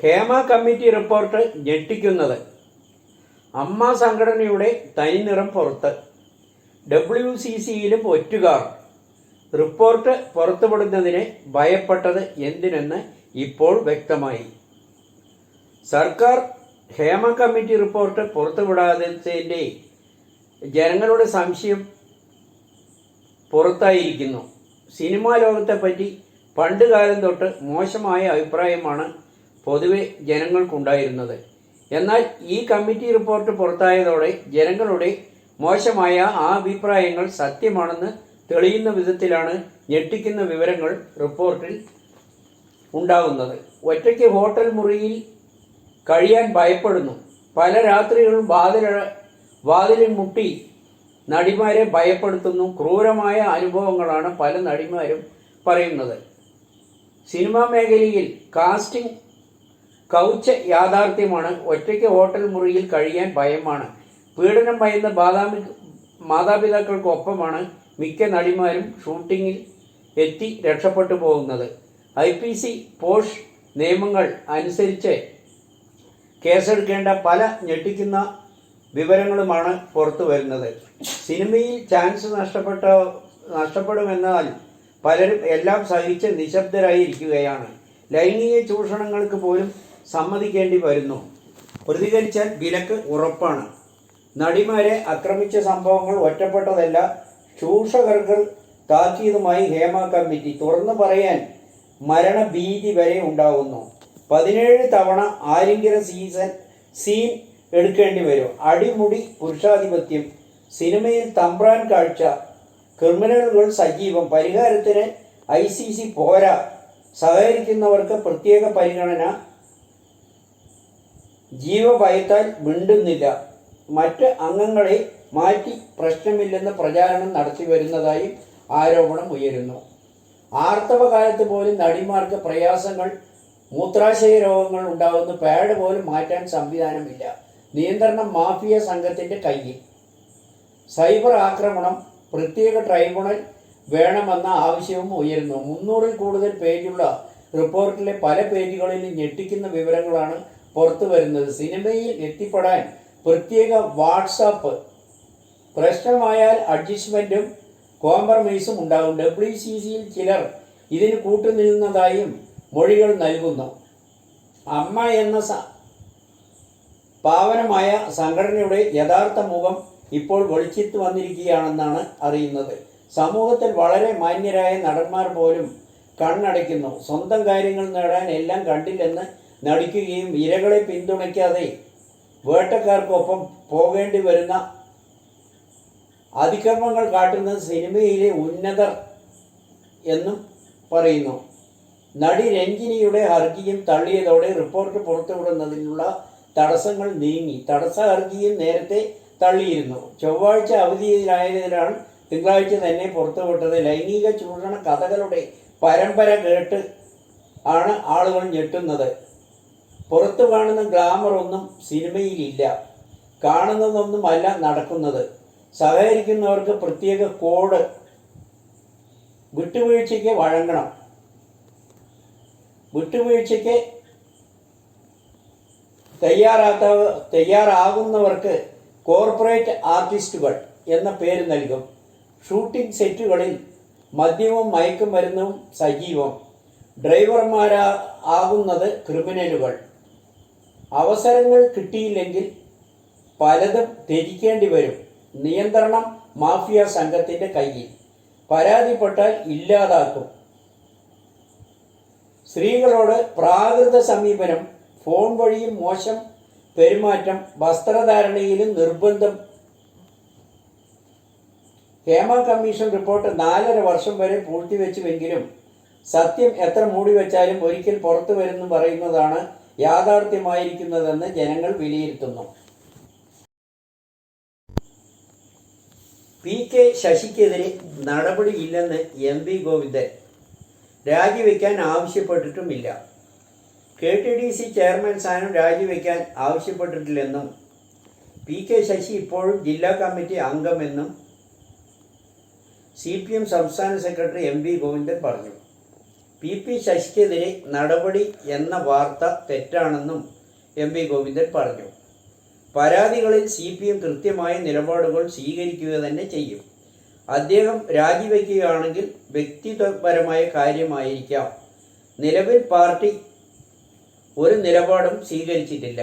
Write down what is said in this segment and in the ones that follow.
Hema committee report ഞെട്ടിക്കുന്നത്. അമ്മ സംഘടനയുടെ തനിനിറം പുറത്ത്. WCCയിലും ഒറ്റുകാർ. റിപ്പോർട്ട് പുറത്തുവിടുന്നതിന് ഭയപ്പെട്ടത് എന്തിനെന്ന് ഇപ്പോൾ വ്യക്തമായി. സർക്കാർ ഹേമ കമ്മിറ്റി റിപ്പോർട്ട് പുറത്തുവിടാത്തതിൻ്റെ ജനങ്ങളുടെ സംശയം പുറത്തായിരിക്കുന്നു. സിനിമാ ലോകത്തെപ്പറ്റി പണ്ടുകാലം തൊട്ട് മോശമായ അഭിപ്രായമാണ് പൊതുവെ ജനങ്ങൾക്കുണ്ടായിരുന്നത്. എന്നാൽ ഈ കമ്മിറ്റി റിപ്പോർട്ട് പുറത്തായതോടെ ജനങ്ങളുടെ മോശമായ ആ അഭിപ്രായങ്ങൾ സത്യമാണെന്ന് തെളിയുന്ന വിധത്തിലാണ് ഞെട്ടിക്കുന്ന വിവരങ്ങൾ റിപ്പോർട്ടിൽ ഉണ്ടാകുന്നത്. ഒറ്റയ്ക്ക് ഹോട്ടൽ മുറിയിൽ കഴിയാൻ ഭയപ്പെടുന്നു. പല രാത്രികളും വാതിലിൽ മുട്ടി നടിമാരെ ഭയപ്പെടുത്തുന്നു. ക്രൂരമായ അനുഭവങ്ങളാണ് പല നടിമാരും പറയുന്നത്. സിനിമാ മേഖലയിൽ കാസ്റ്റിംഗ് കൗച്ച യാഥാർത്ഥ്യമാണ്. ഒറ്റയ്ക്ക് ഹോട്ടൽ മുറിയിൽ കഴിയാൻ ഭയമാണ്. പീഡനം ഭയന്ന മാതാപിതാക്കൾക്കൊപ്പമാണ് മിക്ക നടിമാരും ഷൂട്ടിങ്ങിൽ എത്തി രക്ഷപ്പെട്ടു പോകുന്നത്. IPC പോഷ് നിയമങ്ങൾ അനുസരിച്ച് കേസെടുക്കേണ്ട പല ഞെട്ടിക്കുന്ന വിവരങ്ങളുമാണ് പുറത്തു വരുന്നത്. സിനിമയിൽ ചാൻസ് നഷ്ടപ്പെടുമെന്നാൽ പലരും എല്ലാം സഹിച്ച് നിശബ്ദരായിരിക്കുകയാണ്. ലൈംഗിക ചൂഷണങ്ങൾക്ക് പോലും സമ്മതിക്കേണ്ടി വരുന്നു. പ്രതികരിച്ചാൽ വിലക്ക് ഉറപ്പാണ്. നടിമാരെ ആക്രമിച്ച സംഭവങ്ങൾ ഒറ്റപ്പെട്ടതല്ല. ചൂഷകർക്ക് താക്കീതുമായി ഹേമ കമ്മിറ്റി. തുറന്നു പറയാൻ മരണഭീതി വരെ ഉണ്ടാകുന്നു. 17 തവണ ആലിംഗന സീൻ എടുക്കേണ്ടി വരും. അടിമുടി പുരുഷാധിപത്യം. സിനിമയിൽ തമ്പ്രാൻ കാഴ്ച. ക്രിമിനലുകൾ സജീവം. പരിഹാരത്തിന് ICC പോരാ. സഹകരിക്കുന്നവർക്ക് പ്രത്യേക പരിഗണന. ജീവഭയത്താൽ മിണ്ടുന്നില്ല. മറ്റ് അംഗങ്ങളെ മാറ്റി പ്രശ്നമില്ലെന്ന് പ്രചാരണം നടത്തി വരുന്നതായും ആരോപണം ഉയരുന്നു. ആർത്തവകാലത്ത് പോലും നടിമാർക്ക് പ്രയാസങ്ങൾ. മൂത്രാശയ രോഗങ്ങൾ ഉണ്ടാകുന്ന. പാഡ് പോലും മാറ്റാൻ സംവിധാനമില്ല. നിയന്ത്രണം മാഫിയ സംഘത്തിൻ്റെ കയ്യിൽ. സൈബർ ആക്രമണം. പ്രത്യേക ട്രൈബ്യൂണൽ വേണമെന്ന ആവശ്യവും ഉയരുന്നു. 300-ൽ കൂടുതൽ പേജുള്ള റിപ്പോർട്ടിലെ പല പേജുകളിലും ഞെട്ടിക്കുന്ന വിവരങ്ങളാണ് പുറത്തു വരുന്നത്. സിനിമയിൽ എത്തിപ്പെടാൻ പ്രത്യേക വാട്സാപ്പ്. പ്രശ്നമായാൽ അഡ്ജസ്റ്റ്മെൻറ്റും കോംപ്രമൈസും ഉണ്ടാകും. WCCയിൽ ചിലർ ഇതിന് കൂട്ടുനിന്നതായും മൊഴികൾ നൽകുന്നു. അമ്മ എന്ന പാവനമായ സംഘടനയുടെ യഥാർത്ഥ മുഖം ഇപ്പോൾ വെളിച്ചത്ത് വന്നിരിക്കുകയാണെന്നാണ് അറിയുന്നത്. സമൂഹത്തിൽ വളരെ മാന്യരായ നടന്മാർ പോലും കണ്ണടയ്ക്കുന്നു. സ്വന്തം കാര്യങ്ങൾ നേടാൻ എല്ലാം കണ്ടില്ലെന്ന് നടിക്കുകയും ഇരകളെ പിന്തുണയ്ക്കാതെ വേട്ടക്കാർക്കൊപ്പം പോകേണ്ടി വരുന്ന അതിക്രമങ്ങൾ കാട്ടുന്നത് സിനിമയിലെ ഉന്നതർ എന്നും പറയുന്നു. നടി രഞ്ജിനിയുടെ ഹർജിയും തള്ളിയതോടെ റിപ്പോർട്ട് പുറത്തുവിടുന്നതിനുള്ള തടസ്സങ്ങൾ നീങ്ങി. തടസ്സ ഹർജിയും നേരത്തെ തള്ളിയിരുന്നു. ചൊവ്വാഴ്ച അവധിയിലായതിനാണ് തിങ്കളാഴ്ച തന്നെ പുറത്തുവിട്ടത്. ലൈംഗിക ചൂഷണ കഥകളുടെ പരമ്പര കേട്ട് ആണ് ആളുകൾ ഞെട്ടുന്നത്. പുറത്തു കാണുന്ന ഗ്ലാമർ ഒന്നും സിനിമയിലില്ല. കാണുന്നതൊന്നുമല്ല നടക്കുന്നത്. സഹകരിക്കുന്നവർക്ക് പ്രത്യേക കോഡ്. വിട്ടുവീഴ്ചയ്ക്ക് വഴങ്ങണം. വിട്ടുവീഴ്ചയ്ക്ക് തയ്യാറാകുന്നവർക്ക് കോർപ്പറേറ്റ് ആർട്ടിസ്റ്റുകൾ എന്ന പേര് നൽകും. ഷൂട്ടിംഗ് സെറ്റുകളിൽ മദ്യവും മയക്കുമരുന്നും സജീവം. ഡ്രൈവർമാരാകുന്നത് ക്രിമിനലുകൾ. അവസരങ്ങൾ കിട്ടിയില്ലെങ്കിൽ പലതും ത്യജിക്കേണ്ടി വരും. നിയന്ത്രണം മാഫിയ സംഘത്തിൻ്റെ കയ്യിൽ. പരാതിപ്പെട്ടാൽ ഇല്ലാതാക്കും. സ്ത്രീകളോട് പ്രാകൃത സമീപനം. ഫോൺ വഴിയും മോശം പെരുമാറ്റം. വസ്ത്രധാരണയിലും നിർബന്ധം. ഹേമ കമ്മീഷൻ റിപ്പോർട്ട് 4.5 വർഷം വരെ പൂഴ്ത്തിവെച്ചുവെങ്കിലും സത്യം എത്ര മൂടിവെച്ചാലും ഒരിക്കൽ പുറത്തു വരുന്നു പറയുന്നതാണ് യാഥാർത്ഥ്യമായിരിക്കുന്നതെന്ന് ജനങ്ങൾ വിലയിരുത്തുന്നു. PK ശശിക്കെതിരെ നടപടിയില്ലെന്ന് MP Govindan. രാജിവെക്കാൻ ആവശ്യപ്പെട്ടിട്ടുമില്ല. KTDC ചെയർമാൻ സ്ഥാനം രാജിവെക്കാൻ ആവശ്യപ്പെട്ടിട്ടില്ലെന്നും PK ശശി ഇപ്പോഴും ജില്ലാ കമ്മിറ്റി അംഗമെന്നും CPM സംസ്ഥാന സെക്രട്ടറി MP ഗോവിന്ദൻ പറഞ്ഞു. പി ശശിക്കെതിരെ നടപടി എന്ന വാർത്ത തെറ്റാണെന്നും എം.വി. ഗോവിന്ദൻ പറഞ്ഞു. പരാതികളിൽ CPM കൃത്യമായ നിലപാടുകൾ സ്വീകരിക്കുക തന്നെ ചെയ്യും. അദ്ദേഹം രാജിവെക്കുകയാണെങ്കിൽ വ്യക്തിപരമായ കാര്യമായിരിക്കാം. നിലവിൽ പാർട്ടി ഒരു നിലപാടും സ്വീകരിച്ചിട്ടില്ല.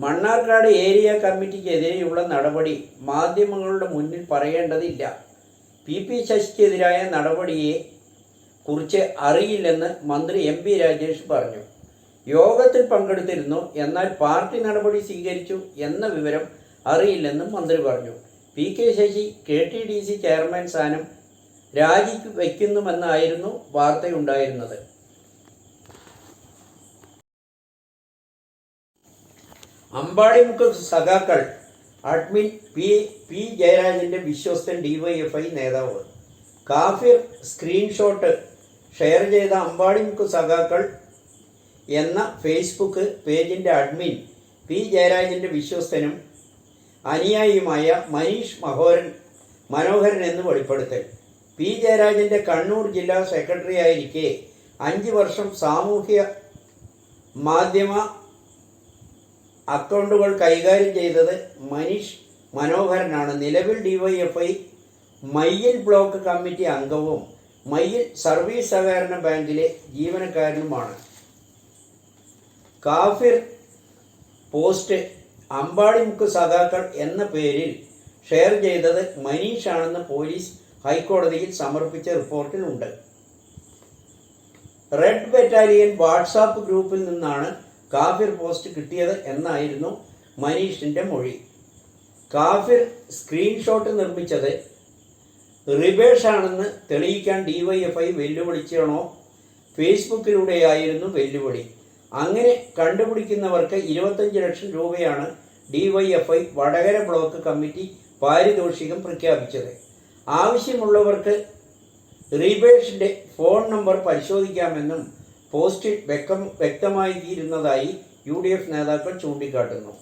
മണ്ണാർക്കാട് ഏരിയ കമ്മിറ്റിക്കെതിരെയുള്ള നടപടി മാധ്യമങ്ങളുടെ മുന്നിൽ പറയേണ്ടതില്ല. പി ശശിക്കെതിരായ നടപടിയെ കുറിച്ച് അറിയില്ലെന്ന് മന്ത്രി MP രാജേഷ് പറഞ്ഞു. യോഗത്തിൽ പങ്കെടുത്തിരുന്നു, എന്നാൽ പാർട്ടി നടപടി സ്വീകരിച്ചു എന്ന വിവരം അറിയില്ലെന്നും മന്ത്രി പറഞ്ഞു. K ശശി KTDC ചെയർമാൻ സ്ഥാനം രാജിവെക്കുന്നുമെന്നായിരുന്നു വാർത്തയുണ്ടായിരുന്നത്. അമ്പാടിമുക്ക് സഖാക്കൾ അഡ്മിൻ പി ജയരാജന്റെ വിശ്വസ്തൻ DYFI നേതാവ്. കാഫിർ സ്ക്രീൻഷോട്ട് ഷെയർ ചെയ്ത അമ്പാടിമുക്ക് സഖാക്കൾ എന്ന ഫേസ്ബുക്ക് പേജിന്റെ അഡ്മിൻ പി ജയരാജന്റെ വിശ്വസ്തനും അനുയായിയുമായ മനീഷ് മനോഹരൻ എന്ന് വെളിപ്പെടുത്തൽ. പി ജയരാജന്റെ കണ്ണൂർ ജില്ലാ സെക്രട്ടറിയായിരിക്കെ 5 വർഷം സാമൂഹ്യ മാധ്യമ അക്കൗണ്ടുകൾ കൈകാര്യം ചെയ്തത് മനീഷ് മനോഹരനാണ്. നിലവിൽ DYFI മയ്യിൽ ബ്ലോക്ക് കമ്മിറ്റി അംഗവും മയ്യിൽ സർവീസ് സഹകരണ ബാങ്കിലെ ജീവനക്കാരനുമാണ്. കാഫിർ പോസ്റ്റ് അമ്പാടിമുക്ക് സഖാക്കൾ എന്ന പേരിൽ ഷെയർ ചെയ്തത് മനീഷാണെന്ന് പോലീസ് ഹൈക്കോടതിയിൽ സമർപ്പിച്ച റിപ്പോർട്ടിലുണ്ട്. റെഡ് ബറ്റാലിയൻ വാട്സാപ്പ് ഗ്രൂപ്പിൽ നിന്നാണ് കാഫിർ പോസ്റ്റ് കിട്ടിയത് എന്നായിരുന്നു മനീഷിന്റെ മൊഴി. കാഫിർ സ്ക്രീൻഷോട്ട് നിർമ്മിച്ചത് റിബേഷാണെന്ന് തെളിയിക്കാൻ DYFI വെല്ലുവിളിച്ചാണോ ഫേസ്ബുക്കിലൂടെയായിരുന്നു വെല്ലുവിളി. അങ്ങനെ കണ്ടുപിടിക്കുന്നവർക്ക് 25 ലക്ഷം രൂപയാണ് DYFI വടകര ബ്ലോക്ക് കമ്മിറ്റി പാരിതോഷികം പ്രഖ്യാപിച്ചത്. ആവശ്യമുള്ളവർക്ക് റിബേഷിന്റെ ഫോൺ നമ്പർ പരിശോധിക്കാമെന്നും പോസ്റ്റിൽ വ്യക്തമാക്കിയിരുന്നതായി UDF നേതാക്കൾ ചൂണ്ടിക്കാട്ടുന്നു.